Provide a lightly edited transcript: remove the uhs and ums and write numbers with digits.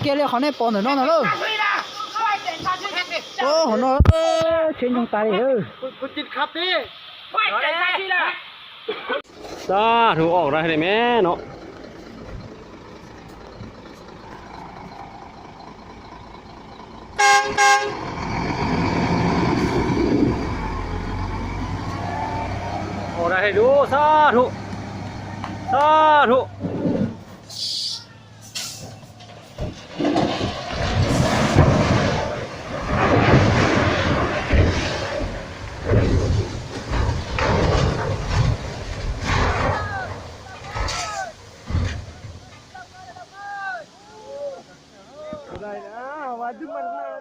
kia liệu khó này bò nữa nó đâu ô nó trên trong tay điคุณจิตขับดิ จ้าถูกออกได้เลยแม่เนาะออกได้ให้ดูสาธุสาธุได้นะว่าที่มันน่า